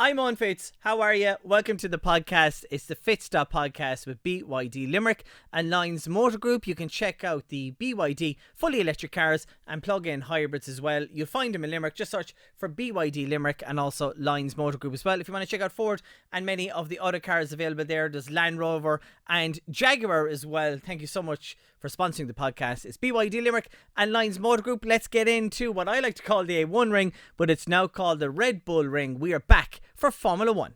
I'm on Fitz. How are you? Welcome to the podcast. It's the F1tzstop podcast with BYD Limerick and Lines Motor Group. You can check out the BYD fully electric cars and plug-in hybrids as well. You'll find them in Limerick. Just search for BYD Limerick and also Lines Motor Group as well. If you want to check out Ford and many of the other cars available there, there's Land Rover and Jaguar as well. Thank you so much for sponsoring the podcast. It's BYD Limerick and Lines Motor Group. Let's get into what I like to call the A1 ring, but it's now called the Red Bull ring. We are back for Formula 1.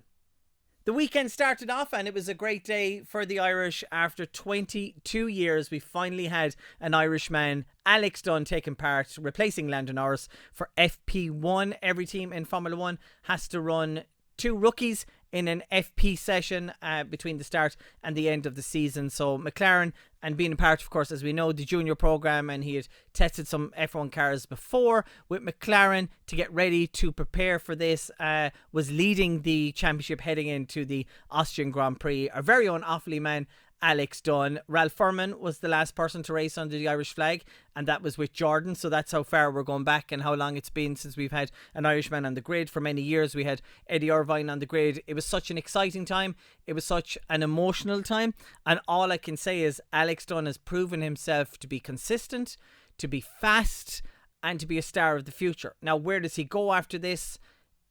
The weekend started off and it was a great day for the Irish. After 22 years, we finally had an Irishman, Alex Dunn, taking part, replacing Lando Norris for FP1. Every team in Formula 1 has to run two rookies in an FP session between the start and the end of the season. So McLaren, and being a part, of course, as we know, the junior program, and he had tested some F1 cars before with McLaren to get ready to prepare for this, was leading the championship heading into the Austrian Grand Prix. Our very own Offaly man, Alex Dunn. Ralph Furman was the last person to race under the Irish flag, and that was with Jordan. So that's how far we're going back and how long it's been since we've had an Irishman on the grid. For many years we had Eddie Irvine on the grid. It was such an exciting time, it was such an emotional time, and all I can say is Alex Dunn has proven himself to be consistent, to be fast, and to be a star of the future. Now, where does he go after this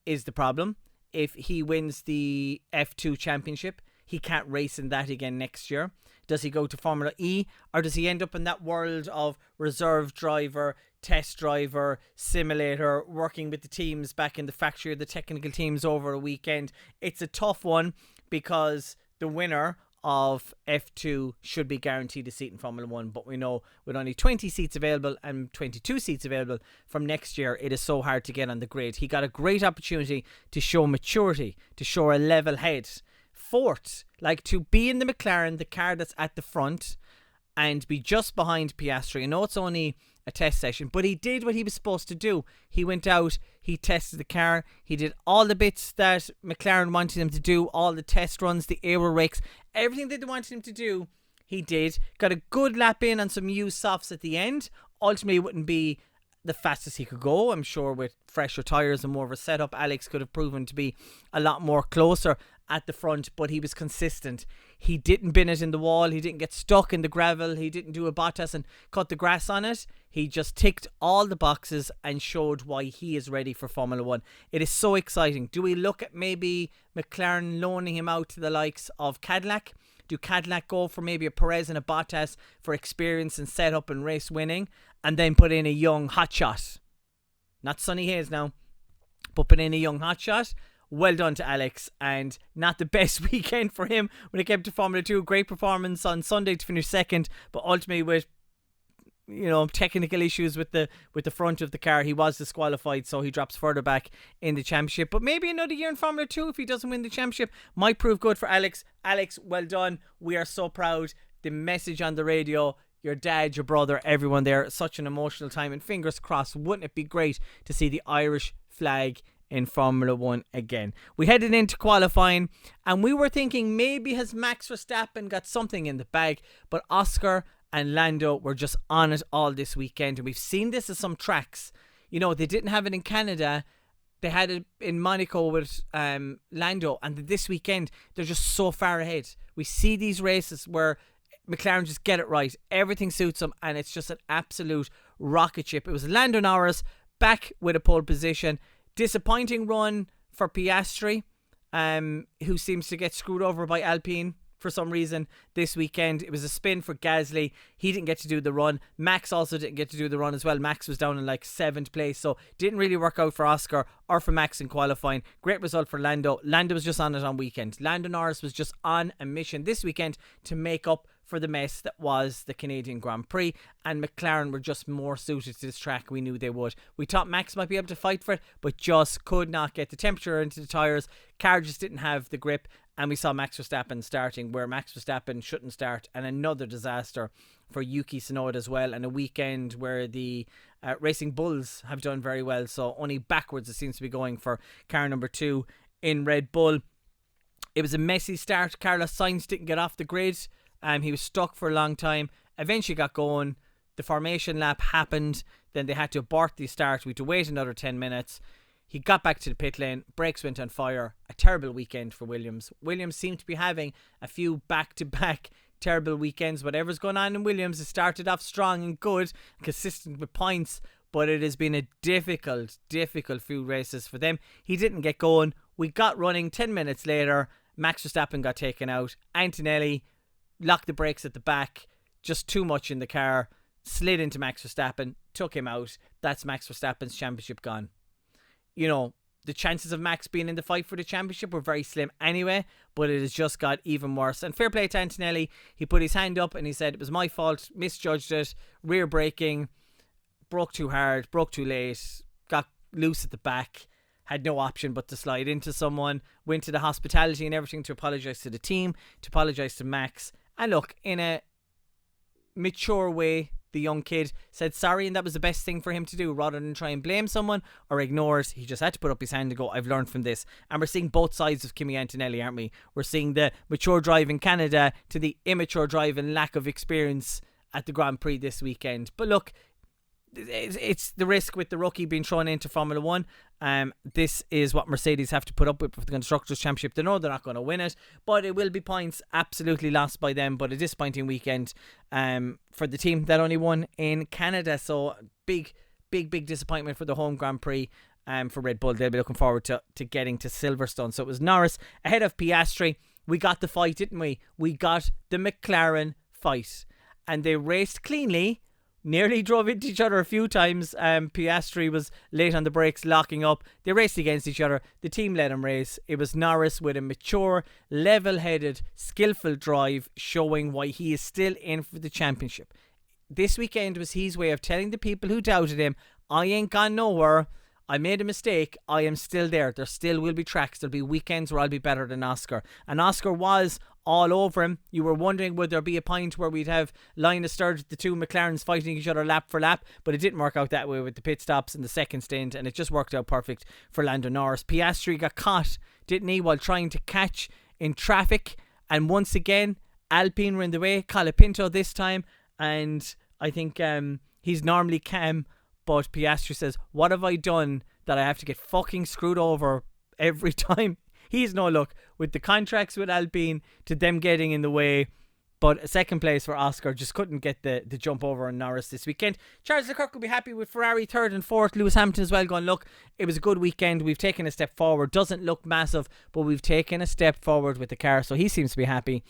is the problem. If he wins the F2 championship, he can't race in that again next year. Does he go to Formula E, or does he end up in that world of reserve driver, test driver, simulator, working with the teams back in the factory or the technical teams over a weekend? It's a tough one because the winner of F2 should be guaranteed a seat in Formula 1, but we know with only 20 seats available and 22 seats available from next year, it is so hard to get on the grid. He got a great opportunity to show maturity, to show a level head. Fourth, like to be in the McLaren, the car that's at the front, and be just behind Piastri. I know it's only a test session, but he did what he was supposed to do. He went out, he tested the car, he did all the bits that McLaren wanted him to do, all the test runs, the aero rakes, everything that they wanted him to do, he did. Got a good lap in on some used softs at the end. Ultimately, it wouldn't be the fastest he could go. I'm sure with fresher tyres and more of a setup, Alex could have proven to be a lot more closer at the front, but he was consistent. He didn't bin it in the wall. He didn't get stuck in the gravel. He didn't do a Bottas and cut the grass on it. He just ticked all the boxes and showed why he is ready for Formula 1. It is so exciting. Do we look at maybe McLaren loaning him out to the likes of Cadillac? Do Cadillac go for maybe a Perez and a Bottas for experience and setup and race winning, and then put in a young hotshot? Not Sonny Hayes now, but put in a young hotshot. Well done to Alex, and not the best weekend for him when it came to Formula 2. Great performance on Sunday to finish second, but ultimately with technical issues with the front of the car, he was disqualified, so he drops further back in the championship. But maybe another year in Formula 2 if he doesn't win the championship might prove good for Alex. Alex, well done. We are so proud. The message on the radio, your dad, your brother, everyone there, such an emotional time, and fingers crossed, wouldn't it be great to see the Irish flag in Formula 1 again? We headed into qualifying and we were thinking maybe has Max Verstappen got something in the bag, but Oscar and Lando were just on it all this weekend, and we've seen this at some tracks. You know, they didn't have it in Canada, they had it in Monaco with Lando, and this weekend they're just so far ahead. We see these races where McLaren just get it right, everything suits them, and it's just an absolute rocket ship. It was Lando Norris back with a pole position. Disappointing run for Piastri, who seems to get screwed over by Alpine for some reason this weekend. It was a spin for Gasly. He didn't get to do the run. Max also didn't get to do the run as well. Max was down in like 7th place, so didn't really work out for Oscar or for Max in qualifying. Great result for Lando. Lando was just on it on weekend. Lando Norris was just on a mission this weekend to make up for the mess that was the Canadian Grand Prix, and McLaren were just more suited to this track. We knew they would. We thought Max might be able to fight for it, but just could not get the temperature into the tyres. Car just didn't have the grip, and we saw Max Verstappen starting where Max Verstappen shouldn't start, and another disaster for Yuki Tsunoda as well, and a weekend where the Racing Bulls have done very well, so only backwards it seems to be going for car number 2 in Red Bull. It was a messy start. Carlos Sainz didn't get off the grid. He was stuck for a long time. Eventually got going. The formation lap happened. Then they had to abort the start. We had to wait another 10 minutes. He got back to the pit lane, brakes went on fire. A terrible weekend for Williams. Williams seemed to be having a few back-to-back terrible weekends. Whatever's going on in Williams, it started off strong and good, consistent with points, but it has been a difficult few races for them. He didn't get going. We got running 10 minutes later. Max Verstappen got taken out. Antonelli locked the brakes at the back. Just too much in the car. Slid into Max Verstappen. Took him out. That's Max Verstappen's championship gone. You know, the chances of Max being in the fight for the championship were very slim anyway, but it has just got even worse. And fair play to Antonelli. He put his hand up and he said, it was my fault, misjudged it, rear braking, broke too hard, broke too late, got loose at the back, had no option but to slide into someone, went to the hospitality and everything to apologise to the team, to apologise to Max. And look, in a mature way, the young kid said sorry, and that was the best thing for him to do. Rather than try and blame someone or ignore it, he just had to put up his hand and go, I've learned from this. And we're seeing both sides of Kimi Antonelli, aren't we? We're seeing the mature drive in Canada to the immature drive and lack of experience at the Grand Prix this weekend. But look, it's the risk with the rookie being thrown into Formula 1. This is what Mercedes have to put up with for the Constructors' Championship. They know they're not going to win it, but it will be points absolutely lost by them. But a disappointing weekend for the team that only won in Canada. So big disappointment for the home Grand Prix for Red Bull. They'll be looking forward to getting to Silverstone. So it was Norris ahead of Piastri. We got the fight, didn't we? We got the McLaren fight. And they raced cleanly. Nearly drove into each other a few times. Piastri was late on the brakes, locking up. They raced against each other. The team let him race. It was Norris with a mature, level-headed, skillful drive, showing why he is still in for the championship. This weekend was his way of telling the people who doubted him, I ain't gone nowhere. I made a mistake. I am still there. There still will be tracks. There'll be weekends where I'll be better than Oscar. And Oscar was all over him. You were wondering, would there be a point where we'd have Linus Sturridge, the two McLarens fighting each other lap for lap? But it didn't work out that way with the pit stops and the second stint, and it just worked out perfect for Lando Norris. Piastri got caught, didn't he, while trying to catch in traffic. And once again, Alpine were in the way. Colapinto this time. And I think he's normally calm, but Piastri says, what have I done that I have to get fucking screwed over every time? He's no luck with the contracts with Alpine to them getting in the way. But a second place for Oscar, just couldn't get the jump over on Norris this weekend. Charles Leclerc will be happy with Ferrari third and fourth. Lewis Hamilton as well going, look, it was a good weekend. We've taken a step forward. Doesn't look massive, but we've taken a step forward with the car. So he seems to be happy.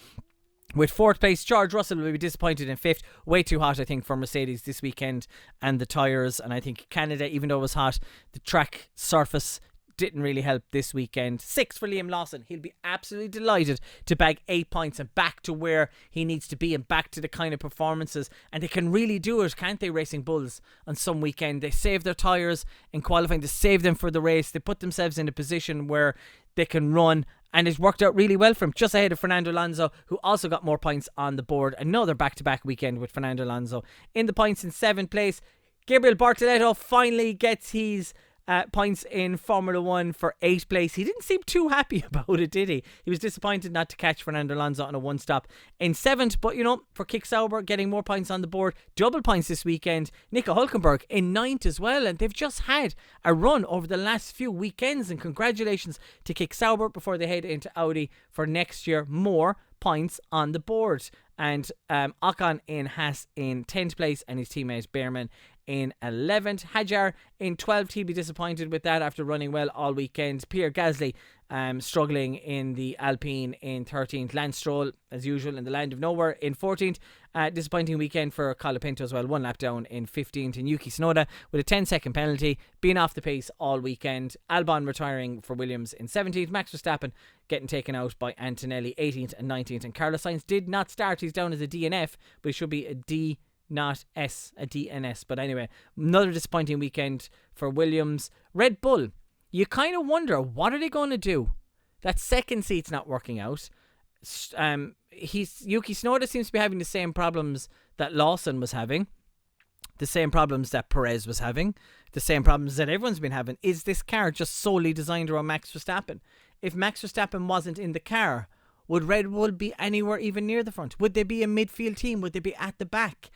With fourth place, George Russell will be disappointed in fifth. Way too hot, I think, for Mercedes this weekend and the tyres. And I think Canada, even though it was hot, the track surface didn't really help this weekend. Sixth for Liam Lawson. He'll be absolutely delighted to bag 8 points and back to where he needs to be and back to the kind of performances. And they can really do it, can't they, Racing Bulls, on some weekend? They save their tyres in qualifying. They save them for the race. They put themselves in a position where they can run. And it's worked out really well for him, just ahead of Fernando Alonso, who also got more points on the board. Another back-to-back weekend with Fernando Alonso. In the points in 7th place, Gabriel Bortoleto finally gets his points in Formula 1 for 8th place. He didn't seem too happy about it, did he? He was disappointed not to catch Fernando Alonso on a one-stop in 7th. But, you know, for Kick Sauber, getting more points on the board. Double points this weekend. Nico Hülkenberg in 9th as well. And they've just had a run over the last few weekends. And congratulations to Kick Sauber before they head into Audi for next year. More points on the board. And Ocon in Haas in 10th place, and his teammate Behrman in 11th. Hadjar in 12th. He'll be disappointed with that after running well all weekend. Pierre Gasly struggling in the Alpine in 13th. Lance Stroll, as usual, in the land of nowhere in 14th. Disappointing weekend for Colapinto as well. 1 lap down in 15th. And Yuki Tsunoda with a 10-second penalty, being off the pace all weekend. Albon retiring for Williams in 17th. Max Verstappen getting taken out by Antonelli 18th and 19th. And Carlos Sainz did not start. He's down as a DNF, but he should be a D, not S, a DNS. But anyway, another disappointing weekend for Williams. Red Bull, you kind of wonder, what are they going to do? That second seat's not working out. Yuki Tsunoda seems to be having the same problems that Lawson was having, the same problems that Perez was having, the same problems that everyone's been having. Is this car just solely designed around Max Verstappen? If Max Verstappen wasn't in the car, would Red Bull be anywhere even near the front? Would they be a midfield team? Would they be at the back?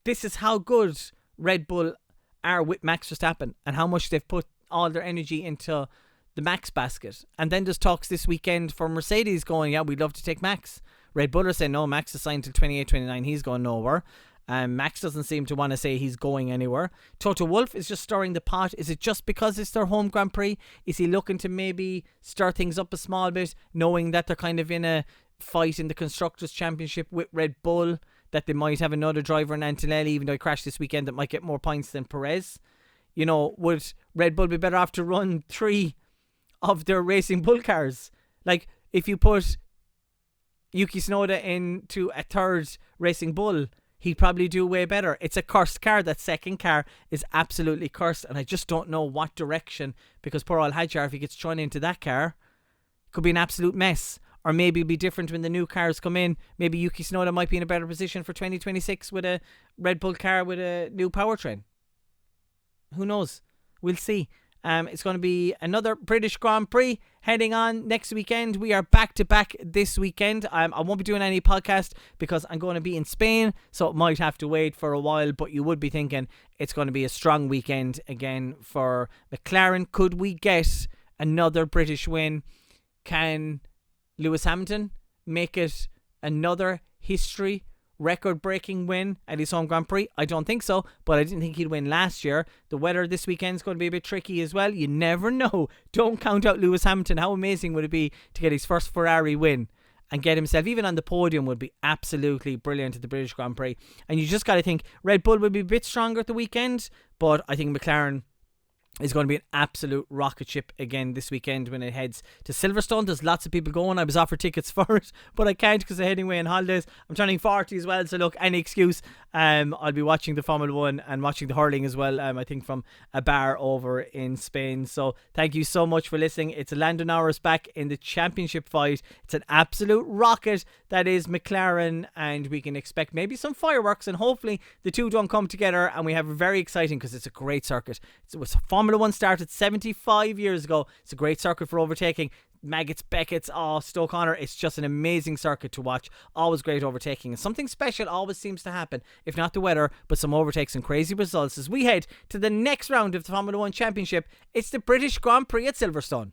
This is how good Red Bull are with Max Verstappen and how much they've put all their energy into the Max basket. And then there's talks this weekend for Mercedes going, yeah, we'd love to take Max. Red Bull are saying, no, Max is signed till 28, 29. He's going nowhere. Max doesn't seem to want to say he's going anywhere. Toto Wolff is just stirring the pot. Is it just because it's their home Grand Prix? Is he looking to maybe stir things up a small bit, knowing that they're kind of in a fight in the Constructors' Championship with Red Bull, that they might have another driver in Antonelli, even though he crashed this weekend, that might get more points than Perez? You know, would Red Bull be better off to run 3 of their Racing Bull cars? Like, if you put Yuki Tsunoda into a 3rd Racing Bull, he'd probably do way better. It's a cursed car. That second car is absolutely cursed, and I just don't know what direction, because poor old Hadjar, if he gets thrown into that car, it could be an absolute mess. Or maybe it'll be different when the new cars come in. Maybe Yuki Tsunoda might be in a better position for 2026 with a Red Bull car with a new powertrain. Who knows? We'll see. It's going to be another British Grand Prix heading on next weekend. We are back to back this weekend. I won't be doing any podcast because I'm going to be in Spain, so it might have to wait for a while, but you would be thinking it's going to be a strong weekend again for McLaren. Could we get another British win? Can Lewis Hamilton make it another history record-breaking win at his home Grand Prix? I don't think so, but I didn't think he'd win last year. The weather this weekend is going to be a bit tricky as well. You never know. Don't count out Lewis Hamilton. How amazing would it be to get his first Ferrari win and get himself even on the podium? Would be absolutely brilliant at the British Grand Prix. And you just got to think Red Bull will be a bit stronger at the weekend, but I think McLaren is going to be an absolute rocket ship again this weekend when it heads to Silverstone. There's lots of people going. I was offered tickets for it, but I can't because I'm heading away on holidays. I'm turning 40 as well, so look, any excuse. I'll be watching the Formula 1 and watching the hurling as well, I think from a bar over in Spain. So thank you so much for listening. It's Lando Norris back in the championship fight. It's an absolute rocket that is McLaren, and we can expect maybe some fireworks, and hopefully the two don't come together and we have a very exciting, because it's a great circuit. It was Formula 1 started 75 years ago. It's a great circuit for overtaking. Maggots, Beckett's, Stoke Connor. It's just an amazing circuit to watch. Always great overtaking. And something special always seems to happen. If not the weather, but some overtakes and crazy results as we head to the next round of the Formula 1 Championship. It's the British Grand Prix at Silverstone.